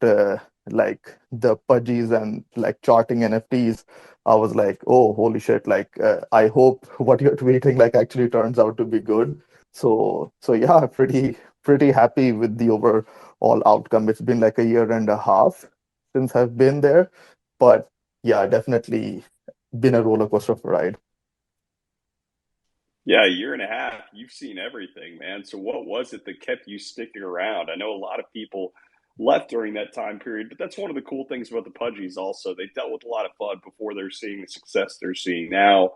like the pudgies and like charting NFTs, I was like, oh, holy shit! Like, I hope what you're tweeting like actually turns out to be good. So yeah, pretty happy with the overall outcome. It's been like a year and a half since I've been there, but yeah, definitely been a roller coaster of a ride. Yeah, a year and a half. You've seen everything, man. So, what was it that kept you sticking around? I know a lot of people left during that time period, but that's one of the cool things about the Pudgies. Also, they dealt with a lot of FUD before they're seeing the success they're seeing now.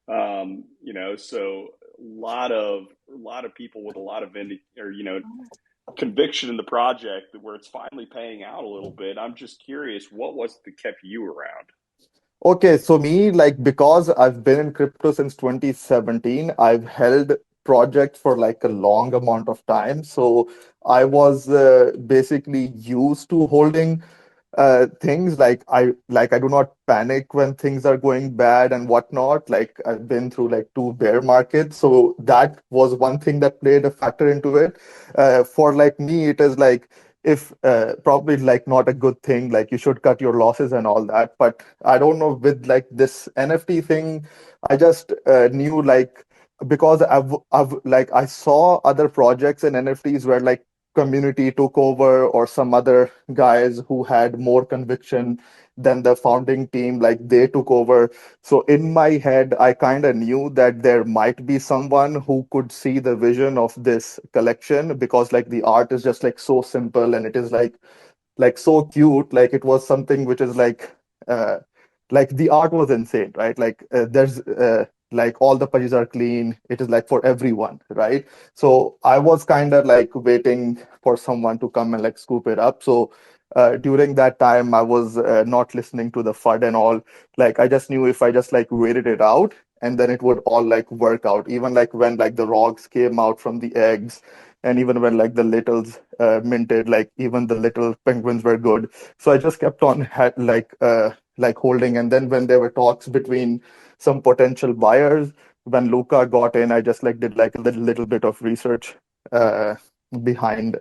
So a lot of people with a lot of conviction in the project where it's finally paying out a little bit. I'm just curious, what was it that kept you around? Okay, so me, like, because I've been in crypto since 2017, I've held projects for like a long amount of time. So I was basically used to holding things like I do not panic when things are going bad and whatnot. Like I've been through like two bear markets, so that was one thing that played a factor into it. For like me, it is like if probably like not a good thing. Like you should cut your losses and all that. But I don't know with like this NFT thing, I just knew like because I've like I saw other projects and NFTs where like community took over or some other guys who had more conviction then the founding team, like they took over. So in my head, I kind of knew that there might be someone who could see the vision of this collection, because like the art is just like so simple, and it is like so cute. Like it was something which is uh like the art was insane, right? Like there's like all the pages are clean. It is like for everyone, right? So I was kind of like waiting for someone to come and like scoop it up. So during that time, I was not listening to the FUD and all. Like I just knew if I just like waited it out, and then it would all like work out. Even like when like the rogs came out from the eggs, and even when like the littles minted, like even the little penguins were good. So I just kept on like holding. And then when there were talks between some potential buyers, when Luca got in, I just like did like a little bit of research uh, behind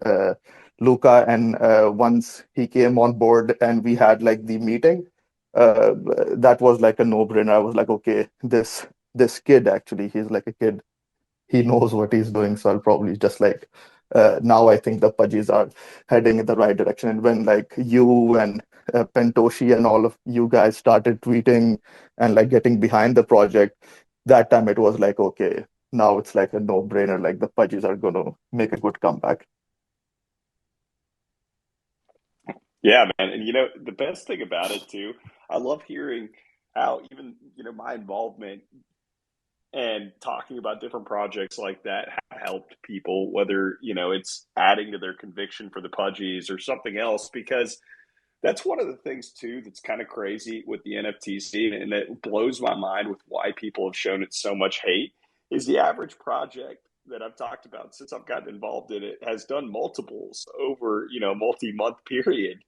Luca. And once he came on board and we had like the meeting, uh, that was like a no-brainer. I was like, okay, this kid, actually, he's like a kid, he knows what he's doing. So I'll probably just like now I think the pudgies are heading in the right direction. And when like you and Pentoshi and all of you guys started tweeting and like getting behind the project, that time it was like, okay, now it's like a no-brainer. Like the pudgies are going to make a good comeback. Yeah, man. And the best thing about it too, I love hearing how even, my involvement and talking about different projects like that have helped people, whether, it's adding to their conviction for the pudgies or something else, because that's one of the things too that's kind of crazy with the NFT scene, and that blows my mind with why people have shown it so much hate, is the average project that I've talked about since I've gotten involved in it has done multiples over, multi-month period.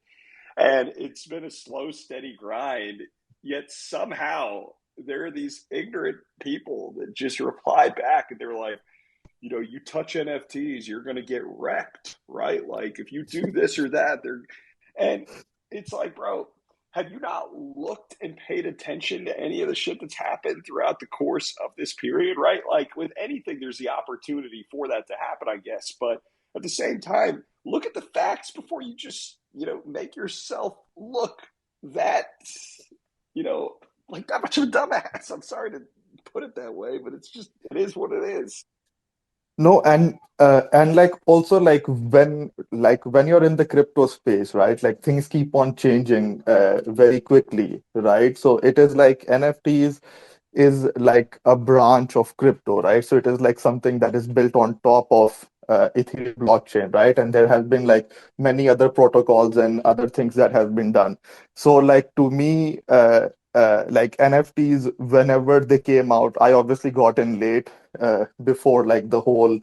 And it's been a slow, steady grind. Yet somehow there are these ignorant people that just reply back and they're like, you touch NFTs, you're going to get wrecked, right? Like if you do this or that, and it's like, bro, have you not looked and paid attention to any of the shit that's happened throughout the course of this period, right? Like with anything, there's the opportunity for that to happen, I guess. But at the same time, look at the facts before you just, make yourself look that, you know, like that much of a dumbass. I'm sorry to put it that way, but it is what it is. No, and like also like when you're in the crypto space, right? Like things keep on changing very quickly, right? So it is like NFTs is like a branch of crypto, right? So it is like something that is built on top of Ethereum blockchain, right? And there has been like many other protocols and other things that have been done. So like to me, like NFTs, whenever they came out, I obviously got in late before like the whole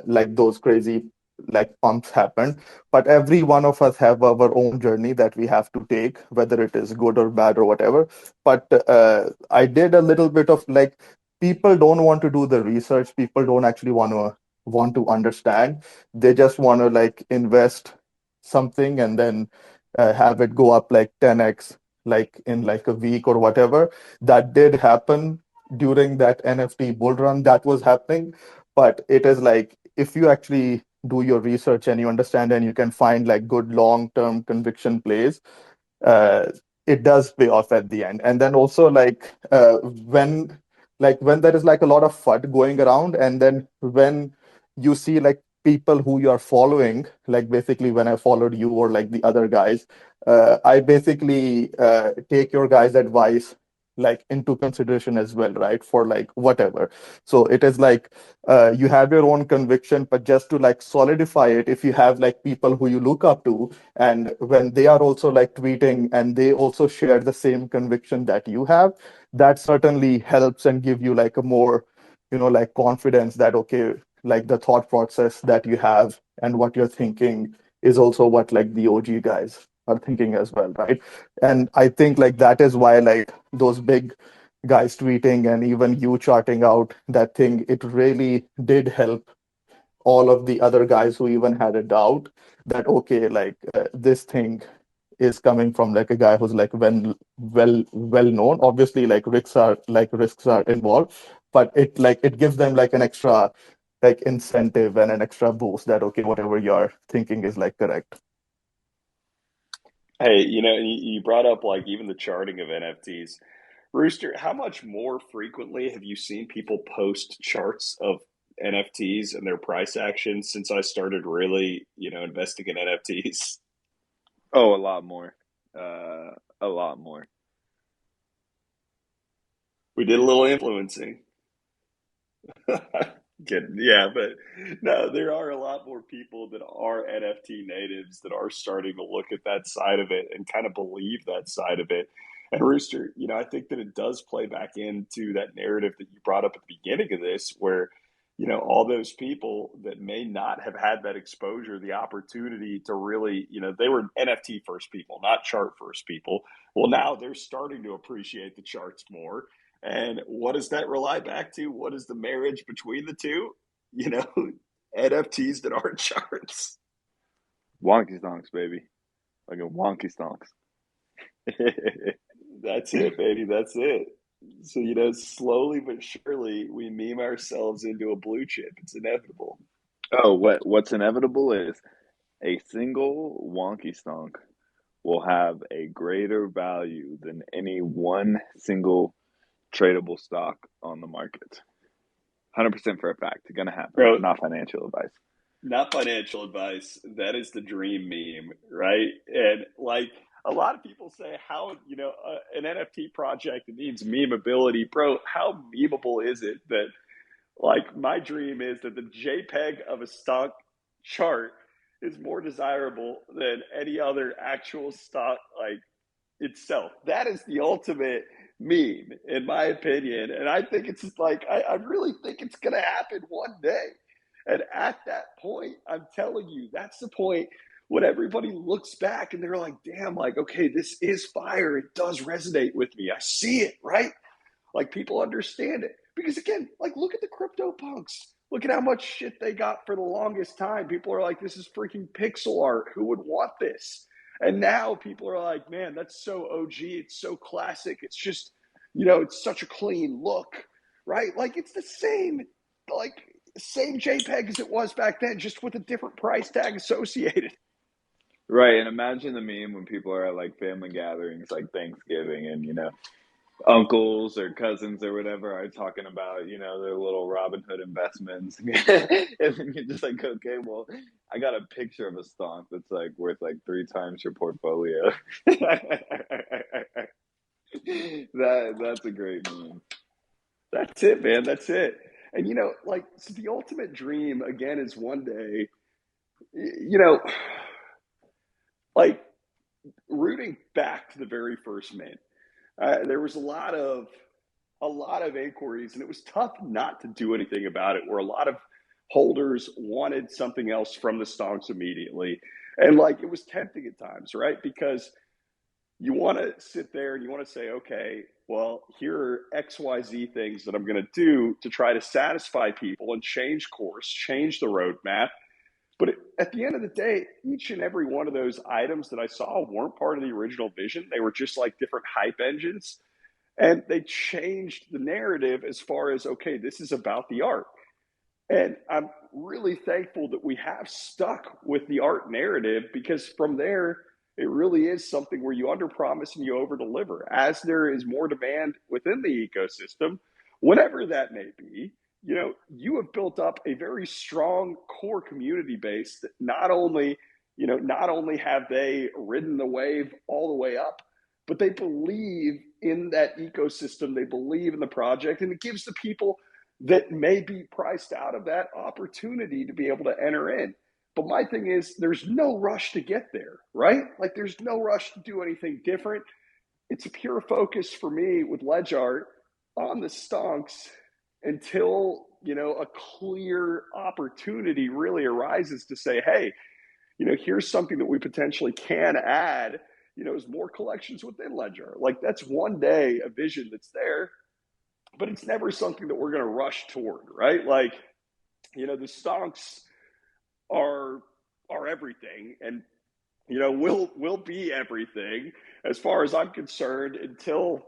like those crazy like pumps happened. But every one of us have our own journey that we have to take, whether it is good or bad or whatever. But I did a little bit of like, people don't want to do the research. People don't actually want to understand. They just want to like invest something and then have it go up like 10x like in like a week or whatever. That did happen during that NFT bull run that was happening. But it is like if you actually do your research and you understand and you can find like good long-term conviction plays, uh, it does pay off at the end. And then also when there is like a lot of FUD going around, and then when you see like people who you are following, like basically when I followed you or like the other guys, I basically take your guys' advice like into consideration as well, right? For like whatever. So it is like you have your own conviction, but just to like solidify it, if you have like people who you look up to, and when they are also like tweeting and they also share the same conviction that you have, that certainly helps and give you like a more, like confidence that, okay, like the thought process that you have and what you're thinking is also what like the OG guys are thinking as well, right? And I think like that is why like those big guys tweeting and even you charting out that thing, it really did help all of the other guys who even had a doubt that, okay, like this thing is coming from like a guy who's like well known. Obviously like risks are involved, but it gives them like an extra like incentive and an extra boost that, okay, whatever you're thinking is like correct. Hey, you brought up like even the charting of NFTs. Rooster, how much more frequently have you seen people post charts of NFTs and their price action since I started really, investing in NFTs? Oh, a lot more. Uh, a lot more. We did a little influencing. Kidding. Yeah, but no, there are a lot more people that are NFT natives that are starting to look at that side of it and kind of believe that side of it. And Rooster, I think that it does play back into that narrative that you brought up at the beginning of this, where, all those people that may not have had that exposure, the opportunity to really, they were NFT first people, not chart first people. Well, now they're starting to appreciate the charts more, and what does that rely back to? What is the marriage between the two? You know, NFTs that aren't charts. Wonky Stonks, baby. Like a Wonky Stonks. That's it, baby. That's it. So, slowly but surely we meme ourselves into a blue chip. It's inevitable. Oh, what's inevitable is a single Wonky Stonk will have a greater value than any one single tradable stock on the market. 100% for a fact. It's going to happen. Bro, Not financial advice. not financial advice. That is the dream meme, right? And like a lot of people say, how, an NFT project needs memeability. Bro, how memeable is it that, like, my dream is that the JPEG of a stock chart is more desirable than any other actual stock, like, itself. That is the ultimate meme, in my opinion. And I think it's like, I really think it's going to happen one day. And at that point, I'm telling you, that's the point when everybody looks back and they're like, damn, like, okay, this is fire. It does resonate with me. I see it, right? Like, people understand it. Because again, like, look at the crypto punks. Look at how much shit they got for the longest time. People are like, this is freaking pixel art. Who would want this? And now people are like, man, that's so OG. It's so classic. It's just, it's such a clean look, right? Like, it's the like, same JPEG as it was back then, just with a different price tag associated. Right. And imagine the meme when people are at like family gatherings, like Thanksgiving, and, uncles or cousins or whatever are talking about, their little Robin Hood investments. And then you're just like, okay, well, I got a picture of a stock that's like worth like 3 times your portfolio. That's a great meme. That's it, man. That's it. And like, so the ultimate dream again is one day, you know, like, rooting back to the very first mint. There was a lot of inquiries, and it was tough not to do anything about it. Where a lot of holders wanted something else from the stonks immediately, and like, it was tempting at times, right? Because you want to sit there and you want to say, okay, well, here are XYZ things that I'm going to do to try to satisfy people and change course, change the roadmap. But at the end of the day, each and every one of those items that I saw weren't part of the original vision. They were just like different hype engines. And they changed the narrative as far as, okay, this is about the art. And I'm really thankful that we have stuck with the art narrative, because from there, it really is something where you underpromise and you overdeliver. As there is more demand within the ecosystem, whatever that may be, you have built up a very strong core community base that not only have they ridden the wave all the way up, but they believe in that ecosystem. They believe in the project, and it gives the people that may be priced out of that opportunity to be able to enter in. But my thing is, there's no rush to get there, right? Like, there's no rush to do anything different. It's a pure focus for me with LedgArt on the stonks until, a clear opportunity really arises to say, hey, here's something that we potentially can add, as more collections within LedgArt. Like, that's one day a vision that's there, but it's never something that we're going to rush toward, right? Like, the stonks are everything, and will be everything as far as I'm concerned until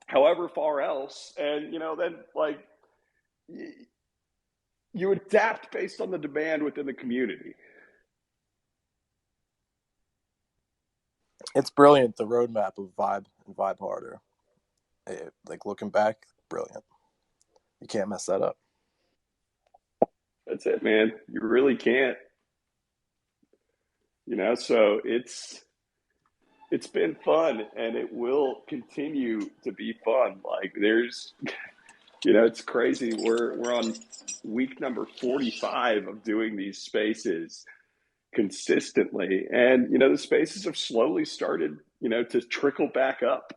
however far else. And then, like, you adapt based on the demand within the community. It's brilliant, the roadmap of Vibe and Vibe Harder. Like looking back, brilliant. You can't mess that up. That's it, man. You really can't. So it's been fun, and it will continue to be fun. Like there's, it's crazy. We're on week number 45 of doing these spaces consistently, and the spaces have slowly started, to trickle back up,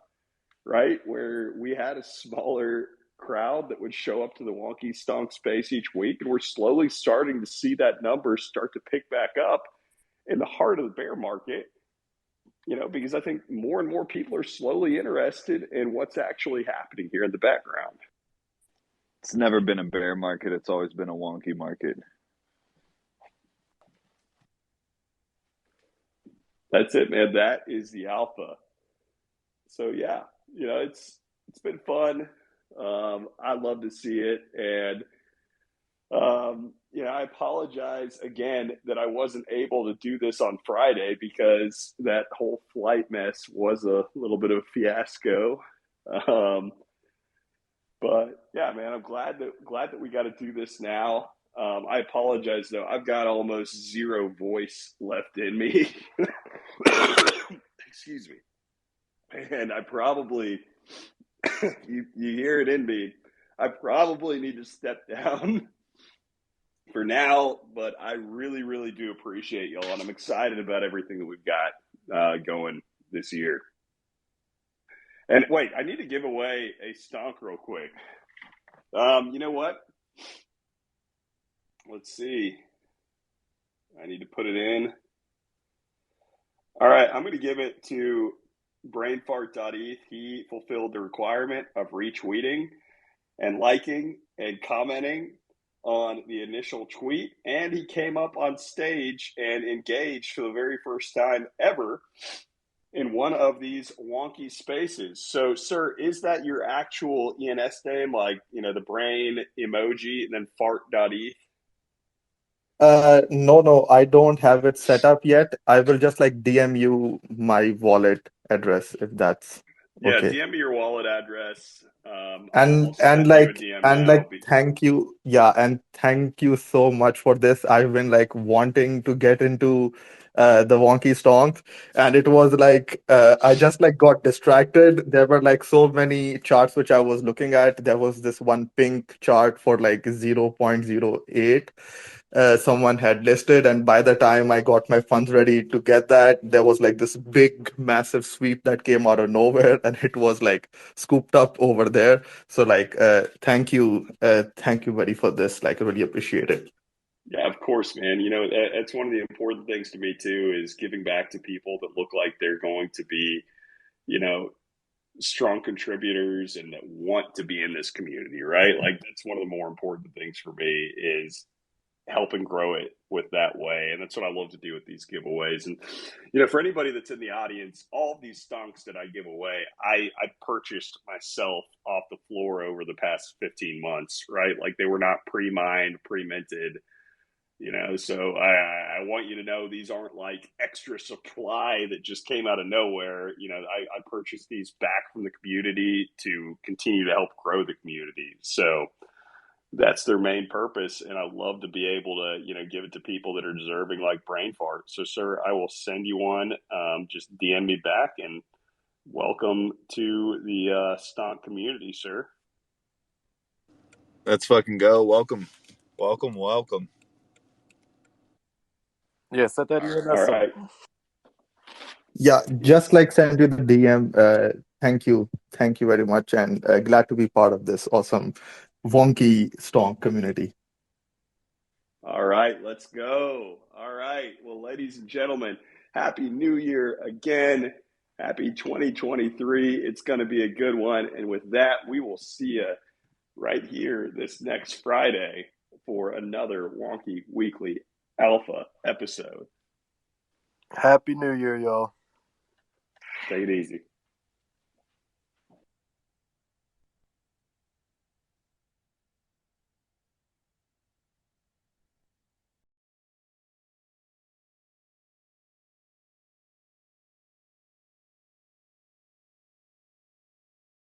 right? Where we had a smaller crowd that would show up to the Wonky Stonk space each week, and we're slowly starting to see that number start to pick back up in the heart of the bear market. Because I think more and more people are slowly interested in what's actually happening here in the background. It's never been a bear market. It's always been a wonky market. That's it, man. That is the alpha. So yeah, it's been fun. I love to see it, and I apologize again that I wasn't able to do this on Friday because that whole flight mess was a little bit of a fiasco. But yeah, man, I'm glad that we got to do this now. I apologize though. I've got almost zero voice left in me. Excuse me. And I probably you hear it in me. I probably need to step down for now, but I really, really do appreciate y'all, and I'm excited about everything that we've got going this year. And wait, I need to give away a stonk real quick. You know what? Let's see. I need to put it in. All right, I'm going to give it to brainfart.eth. He fulfilled the requirement of retweeting and liking and commenting on the initial tweet, and he came up on stage and engaged for the very first time ever in one of these wonky spaces. So, sir, is that your actual ENS name, like, the brain emoji and then fart.eth? No, I don't have it set up yet. I will just like DM you my wallet address if that's Yeah, okay. DM me your wallet address. I'll And send you a DM now. thank you. Yeah, and thank you so much for this. I've been like wanting to get into the Wonky Stonks, and it was like I just like got distracted. There were like so many charts which I was looking at. There was this one pink chart for like 0.08 someone had listed, and by the time I got my funds ready to get that, there was like this big massive sweep that came out of nowhere, and it was like scooped up over there. So like thank you buddy for this. Like I really appreciate it. Yeah, of course, man. That's one of the important things to me too, is giving back to people that look like they're going to be, you know, strong contributors and that want to be in this community, right? Like that's one of the more important things for me, is helping grow it with that way. And that's what I love to do with these giveaways. And, for anybody that's in the audience, all of these stonks that I give away, I purchased myself off the floor over the past 15 months, right? Like they were not pre-mined, pre-minted. So I want you to know these aren't like extra supply that just came out of nowhere. I purchased these back from the community to continue to help grow the community. So that's their main purpose. And I love to be able to, give it to people that are deserving, like Brain Fart. So, sir, I will send you one. Just DM me back, and welcome to the stonk community, sir. Let's fucking go. Welcome. Welcome. Yeah, set that ENS All up. right. Yeah, just like send you the DM. Thank you very much, and glad to be part of this awesome Wonky Stonk community. All right, let's go. All right. Well, ladies and gentlemen, Happy New Year again. Happy 2023. It's going to be a good one. And with that, we will see you right here this next Friday for another Wonky Weekly Alpha episode. Happy New Year, y'all. Take it easy.